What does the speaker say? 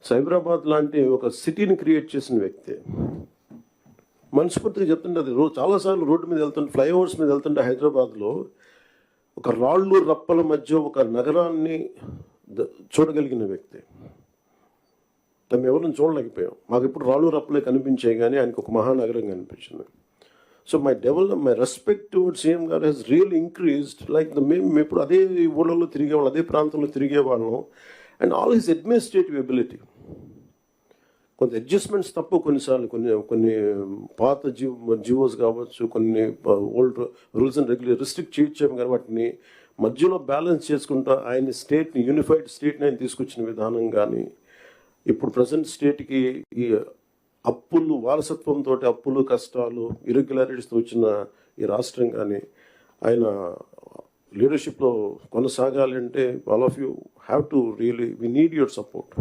సైబరాబాద్ లాంటి ఒక సిటీని క్రియేట్ చేసిన వ్యక్తి. మనస్ఫూర్తిగా చెప్తుంటే అది చాలాసార్లు రోడ్డు మీద వెళ్తుంటే, ఫ్లైఓవర్స్ మీద వెళ్తుంటే హైదరాబాద్లో ఒక రాళ్ళు రప్పల మధ్య ఒక నగరాన్ని చూడగలిగిన వ్యక్తి. మేము ఎవరిని చూడలేకపోయాం. మాకు ఇప్పుడు రాళ్ళు రప్పలే కనిపించాయి, కానీ ఆయనకు ఒక మహానగరం కనిపించింది. So my respect towards CM గారు హెస్ రియల్ ఇంక్రీజ్డ్. లైక్ మేము ఇప్పుడు అదే ఊళ్ళలో తిరిగేవాళ్ళం, అదే ప్రాంతంలో తిరిగేవాళ్ళం. And all his administrative ability, కొంత అడ్జస్ట్మెంట్స్ తప్ప కొన్నిసార్లు కొన్ని పాత జివోస్ కావచ్చు, కొన్ని ఓల్డ్ రూల్స్ అండ్ రిస్ట్రిక్ట్ చేయొచ్చాము, కానీ వాటిని మధ్యలో బ్యాలెన్స్ చేసుకుంటా ఆయన స్టేట్ని, యూనిఫైడ్ స్టేట్ని ఆయన తీసుకొచ్చిన విధానం కానీ, ఇప్పుడు ప్రజెంట్ స్టేట్కి ఈ అప్పులు, వారసత్వంతో అప్పులు, కష్టాలు, ఇరెగ్యులారిటీస్తో వచ్చిన ఈ రాష్ట్రం కానీ ఆయన లీడర్షిప్లో కొనసాగాలి అంటే all of you have to really, we need your support.